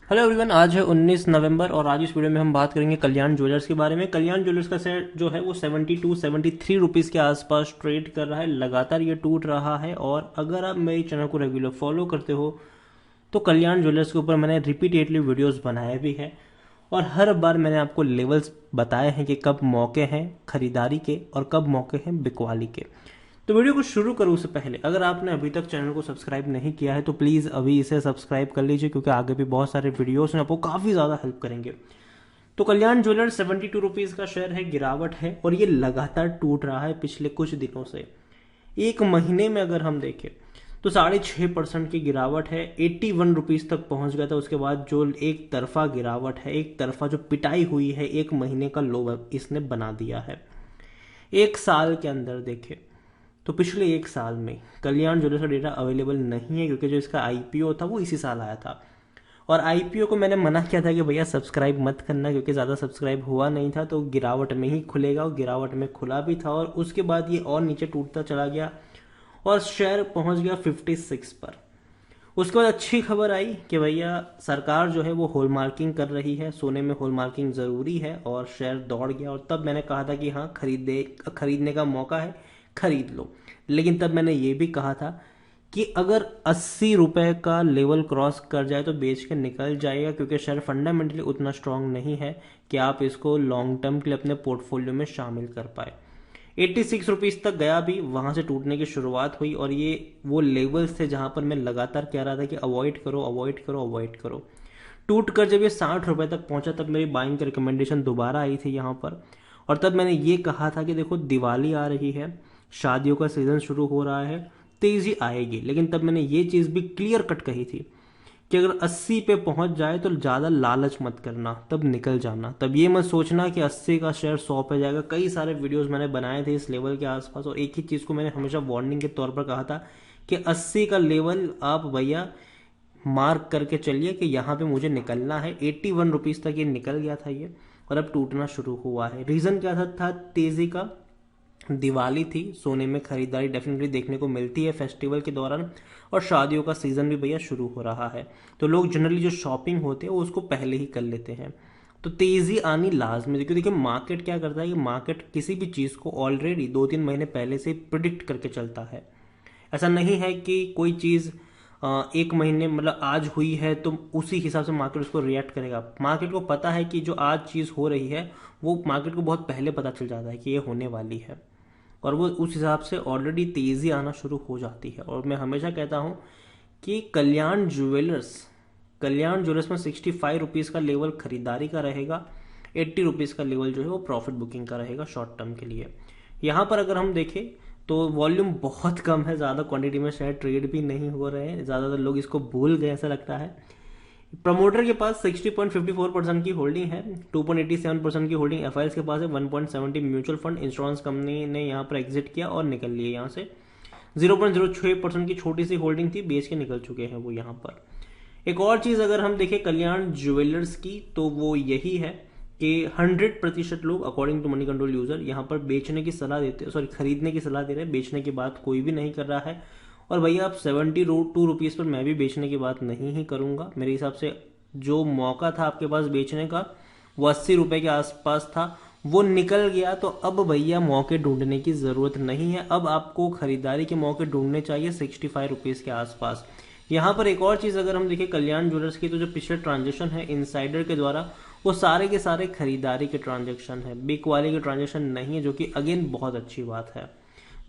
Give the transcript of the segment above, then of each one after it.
Hello everyone, आज है 19 नवंबर और आज इस वीडियो में हम बात करेंगे कल्याण ज्वेलर्स के बारे में। कल्याण ज्वेलर्स का शेयर जो है वो 72-73 रुपीज़ के आसपास ट्रेड कर रहा है। लगातार ये टूट रहा है और अगर आप मेरे चैनल को रेगुलर फॉलो करते हो तो कल्याण ज्वेलर्स के ऊपर मैंने रिपीटेडली वीडियोस बनाए भी हैं और हर बार मैंने आपको लेवल्स बताए हैं कि कब मौके हैं खरीदारी के और कब मौके हैं बिकवाली के। तो वीडियो को शुरू करूँ उससे पहले अगर आपने अभी तक चैनल को सब्सक्राइब नहीं किया है तो प्लीज़ अभी इसे सब्सक्राइब कर लीजिए, क्योंकि आगे भी बहुत सारे वीडियोस हैं आपको काफ़ी ज़्यादा हेल्प करेंगे। तो कल्याण ज्वेलर्स 72 रुपीज़ का शेयर है, गिरावट है और ये लगातार टूट रहा है पिछले कुछ दिनों से। एक महीने में अगर हम देखें तो 6.5% की गिरावट है। 81 रुपीज़ तक पहुंच गया था, उसके बाद जो एक तरफा गिरावट है, एक तरफा जो पिटाई हुई है, एक महीने का लो इसने बना दिया है। एक साल के अंदर देखें तो पिछले एक साल में कल्याण ज्वेलर्स का डेटा अवेलेबल नहीं है, क्योंकि जो इसका आईपीओ था वो इसी साल आया था और आईपीओ को मैंने मना किया था कि भैया सब्सक्राइब मत करना, क्योंकि ज़्यादा सब्सक्राइब हुआ नहीं था तो गिरावट में ही खुलेगा, और गिरावट में खुला भी था और उसके बाद ये और नीचे टूटता चला गया और शेयर पहुंच गया 56 पर। उसके बाद अच्छी खबर आई कि भैया सरकार जो है वो हॉल मार्किंग कर रही है, सोने में हॉल मार्किंग ज़रूरी है, और शेयर दौड़ गया। और तब मैंने कहा था कि हाँ खरीदने का मौका है, खरीद लो। लेकिन तब मैंने ये भी कहा था कि अगर 80 रुपए का लेवल क्रॉस कर जाए तो बेच के निकल जाएगा, क्योंकि शेयर फंडामेंटली उतना स्ट्रांग नहीं है कि आप इसको लॉन्ग टर्म के लिए अपने पोर्टफोलियो में शामिल कर पाए। 86 रुपीज़ तक गया, भी वहां से टूटने की शुरुआत हुई और ये वो लेवल्स थे जहां पर मैं लगातार कह रहा था कि अवॉइड करो अवॉइड करो अवॉइड करो। टूट कर जब ये 60 रुपए तक पहुंचा तब मेरी बाइंग की रिकमेंडेशन दोबारा आई थी यहाँ पर, और तब मैंने ये कहा था कि देखो दिवाली आ रही है, शादियों का सीजन शुरू हो रहा है, तेजी आएगी। लेकिन तब मैंने ये चीज़ भी क्लियर कट कही थी कि अगर 80 पे पहुंच जाए तो ज़्यादा लालच मत करना, तब निकल जाना। तब ये मत सोचना कि 80 का शेयर 100 पे जाएगा। कई सारे वीडियोस मैंने बनाए थे इस लेवल के आसपास और एक ही चीज़ को मैंने हमेशा वार्निंग के तौर पर कहा था कि 80 का लेवल आप भैया मार्क करके चलिए कि यहाँ पे मुझे निकलना है। 81 रुपीज़ तक ये निकल गया था ये, और अब टूटना शुरू हुआ है। रीज़न क्या था तेज़ी का? दिवाली थी, सोने में खरीदारी डेफिनेटली देखने को मिलती है फेस्टिवल के दौरान, और शादियों का सीज़न भी भैया शुरू हो रहा है, तो लोग जनरली जो शॉपिंग होते हैं वो उसको पहले ही कर लेते हैं। तो तेज़ी आनी लाजमी है, क्योंकि देखिए मार्केट क्या करता है कि मार्केट किसी भी चीज़ को ऑलरेडी 2-3 महीने पहले से प्रिडिक्ट करके चलता है। ऐसा नहीं है कि कोई चीज़ एक महीने मतलब आज हुई है तो उसी हिसाब से मार्केट उसको रिएक्ट करेगा। मार्केट को पता है कि जो आज चीज़ हो रही है वो मार्केट को बहुत पहले पता चल जाता है कि ये होने वाली है, और वो उस हिसाब से ऑलरेडी तेज़ी आना शुरू हो जाती है। और मैं हमेशा कहता हूँ कि कल्याण ज्वेलर्स में 65 रुपीज़ का लेवल खरीदारी का रहेगा, 80 रुपीज़ का लेवल जो है वो प्रॉफिट बुकिंग का रहेगा शॉर्ट टर्म के लिए। यहाँ पर अगर हम देखें तो वॉल्यूम बहुत कम है, ज़्यादा क्वांटिटी में शायद ट्रेड भी नहीं हो रहे हैं, ज़्यादातर लोग इसको भूल गए ऐसा लगता है। प्रमोटर के पास 60.54% की होल्डिंग है, 2.87% की होल्डिंग एफआईएस के पास है, 1.70 म्यूचुअल फंड इंश्योरेंस कंपनी ने यहाँ पर एग्जिट किया और निकल लिए यहाँ से। 0.06% की छोटी सी होल्डिंग थी, बेच के निकल चुके हैं वो यहाँ पर। एक और चीज़ अगर हम देखें कल्याण ज्वेलर्स की तो वो यही है कि 100% लोग according to Moneycontrol user यहाँ पर बेचने की सलाह देते हैं, सॉरी खरीदने की सलाह दे रहे हैं, बेचने की बात कोई भी नहीं कर रहा है। और भैया आप 72 रुपीज़ पर मैं भी बेचने की बात नहीं ही करूँगा। मेरे हिसाब से जो मौका था आपके पास बेचने का वो 80 रुपये के आसपास था, वो निकल गया। तो अब भैया मौके ढूंढने की ज़रूरत नहीं है, अब आपको खरीदारी के मौके ढूंढने चाहिए 65 रुपीज़ के आसपास। यहाँ पर एक और चीज़ अगर हम देखें कल्याण ज्वेलर्स की, तो जो पिछले ट्रांजेक्शन है इनसाइडर के द्वारा वो सारे के सारे खरीदारी के ट्रांजेक्शन है, बिक वाले के ट्रांजेक्शन नहीं है, जो कि अगेन बहुत अच्छी बात है।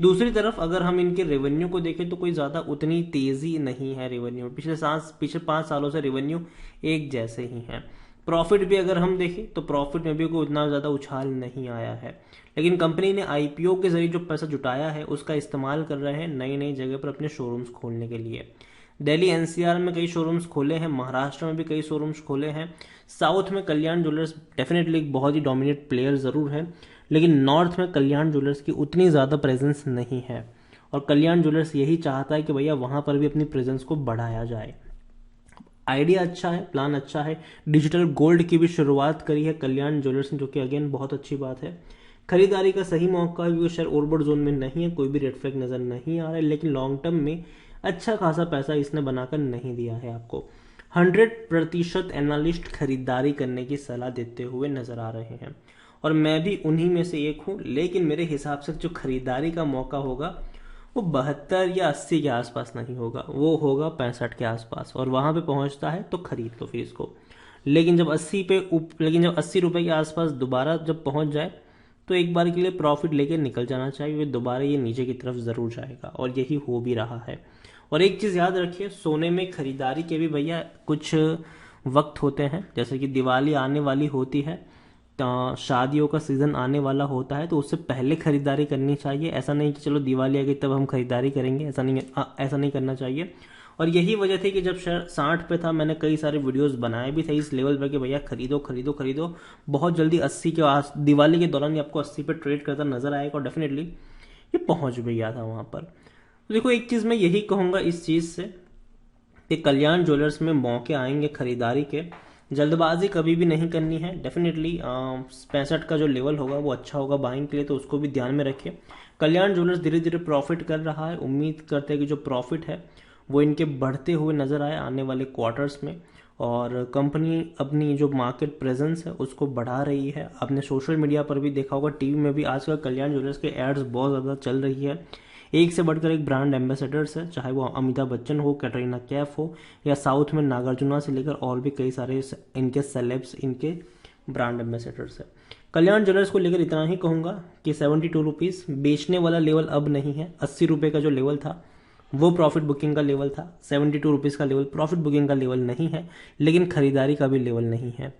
दूसरी तरफ अगर हम इनके रेवेन्यू को देखें तो कोई ज़्यादा उतनी तेज़ी नहीं है रेवेन्यू में, पिछले 5 सालों से रेवेन्यू एक जैसे ही हैं। प्रॉफिट भी अगर हम देखें तो प्रॉफिट में भी कोई उतना ज़्यादा उछाल नहीं आया है, लेकिन कंपनी ने आईपीओ के जरिए जो पैसा जुटाया है उसका इस्तेमाल कर रहे हैं नई नई जगह पर अपने शोरूम्स खोलने के लिए। दिल्ली एनसीआर में कई शोरूम्स खोले हैं, महाराष्ट्र में भी कई शोरूम्स खोले हैं, साउथ में कल्याण ज्वेलर्स डेफिनेटली एक बहुत ही डोमिनेट प्लेयर ज़रूर है, लेकिन नॉर्थ में कल्याण ज्वेलर्स की उतनी ज़्यादा प्रेजेंस नहीं है, और कल्याण ज्वेलर्स यही चाहता है कि भैया वहाँ पर भी अपनी प्रेजेंस को बढ़ाया जाए। आइडिया अच्छा है, प्लान अच्छा है। डिजिटल गोल्ड की भी शुरुआत करी है कल्याण ज्वेलर्स ने, जो कि अगेन बहुत अच्छी बात है। खरीदारी का सही मौका है, क्योंकि शेयर ओवरबॉट जोन में नहीं है, कोई भी रेड फ्लैग नज़र नहीं आ रहा है, लेकिन लॉन्ग टर्म में अच्छा खासा पैसा इसने बनाकर नहीं दिया है आपको। 100% एनालिस्ट खरीदारी करने की सलाह देते हुए नजर आ रहे हैं, और मैं भी उन्हीं में से एक हूं। लेकिन मेरे हिसाब से जो खरीदारी का मौका होगा वो 72 या 80 के आसपास नहीं होगा, वो होगा 65 के आसपास, और वहां पे पहुंचता है तो खरीद लो फिर इसको। लेकिन जब 80 रुपए के आसपास दोबारा जब पहुंच जाए तो एक बार के लिए प्रॉफिट लेके निकल जाना चाहिए, दोबारा ये नीचे की तरफ जरूर जाएगा, और यही हो भी रहा है। और एक चीज याद रखिए, सोने में खरीदारी के भी भैया कुछ वक्त होते हैं, जैसे कि दिवाली आने वाली होती है, तो शादियों का सीजन आने वाला होता है, तो उससे पहले खरीदारी करनी चाहिए। ऐसा नहीं कि चलो दिवाली आ गई तब हम खरीदारी करेंगे, ऐसा नहीं करना चाहिए। और यही वजह थी कि जब शेयर 60 पे था, मैंने कई सारे वीडियोस बनाए भी थे इस लेवल पर कि भैया खरीदो खरीदो खरीदो, बहुत जल्दी 80 के आस दिवाली के दौरान ये आपको 80 पे ट्रेड करता नजर आएगा, और डेफिनेटली ये पहुंच भी गया था वहां पर। तो देखो, एक चीज मैं यही कहूंगा इस चीज से कि कल्याण ज्वेलर्स में मौके आएंगे खरीदारी के, जल्दबाजी कभी भी नहीं करनी है। डेफिनेटली 65 का जो लेवल होगा वो अच्छा होगा बाइंग के लिए, तो उसको भी ध्यान में रखिए। कल्याण ज्वेलर्स धीरे धीरे प्रॉफिट कर रहा है, उम्मीद करते हैं कि जो प्रॉफिट है वो इनके बढ़ते हुए नजर आए आने वाले क्वार्टर्स में, और कंपनी अपनी जो मार्केट प्रेजेंस है उसको बढ़ा रही है। आपने सोशल मीडिया पर भी देखा होगा, टीवी में भी आजकल कल्याण ज्वेलर्स के एड्स बहुत ज़्यादा चल रही है। एक से बढ़कर एक ब्रांड एम्बेसडर्स है, चाहे वो अमिताभ बच्चन हो, कैटरीना कैफ हो, या साउथ में नागार्जुना से लेकर और भी कई सारे इनके सेलेब्स इनके ब्रांड एम्बेसडर्स है। कल्याण ज्वेलर्स को लेकर इतना ही कहूंगा कि 72 रुपीज़ बेचने वाला लेवल अब नहीं है। 80 रुपये का जो लेवल था वो प्रॉफिट बुकिंग का लेवल था, 72 रुपीज़ का लेवल प्रॉफिट बुकिंग का लेवल नहीं है, लेकिन खरीदारी का भी लेवल नहीं है।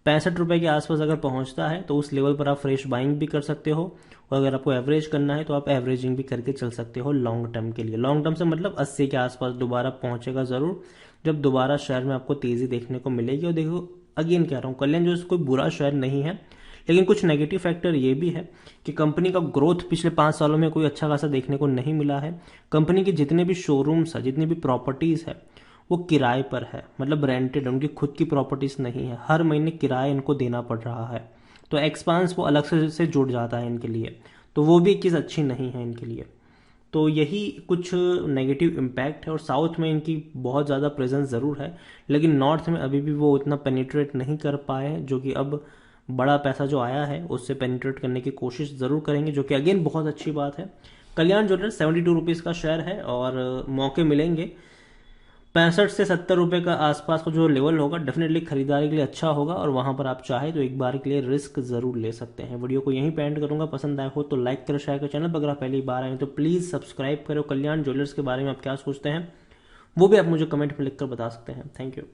65 रुपये के आसपास अगर पहुंचता है तो उस लेवल पर आप फ्रेश बाइंग भी कर सकते हो, और अगर आपको एवरेज करना है तो आप एवरेजिंग भी करके चल सकते हो लॉन्ग टर्म के लिए। लॉन्ग टर्म से मतलब 80 के आसपास दोबारा पहुंचेगा ज़रूर, जब दोबारा शेयर में आपको तेज़ी देखने को मिलेगी। और देखो, अगेन कह रहा हूँ, कल्याण जो कोई बुरा शेयर नहीं है, लेकिन कुछ नेगेटिव फैक्टर ये भी है कि कंपनी का ग्रोथ पिछले 5 सालों में कोई अच्छा खासा देखने को नहीं मिला है। कंपनी के जितने भी शोरूम्स है, जितनी भी प्रॉपर्टीज़ है, वो किराए पर है, मतलब रेंटेड, उनकी खुद की प्रॉपर्टीज नहीं है, हर महीने किराया इनको देना पड़ रहा है। तो एक्सपांस वो अलग से जुड़ जाता है इनके लिए, तो वो भी एक चीज़ अच्छी नहीं है इनके लिए। तो यही कुछ नेगेटिव इम्पैक्ट है। और साउथ में इनकी बहुत ज़्यादा प्रेजेंस ज़रूर है, लेकिन नॉर्थ में अभी भी वो उतना पेनिट्रेट नहीं कर पाए हैं, जो कि अब बड़ा पैसा जो आया है उससे पेनिट्रेट करने की कोशिश ज़रूर करेंगे, जो कि अगेन बहुत अच्छी बात है। कल्याण ज्वेलर्स 72 रुपीज़ का शेयर है, और मौके मिलेंगे 65 से 70 रुपए का आसपास का जो लेवल होगा, डेफिनेटली खरीदारी के लिए अच्छा होगा, और वहां पर आप चाहे तो एक बार के लिए रिस्क जरूर ले सकते हैं। वीडियो को यहीं पे एंड करूंगा, पसंद आया हो तो लाइक करो, शेयर करो। चैनल पर अगर आप पहली बार आए तो प्लीज सब्सक्राइब करो। कल्याण ज्वेलर्स के बारे में आप क्या सोचते हैं वो भी आप मुझे कमेंट में लिखकर बता सकते हैं। Thank you.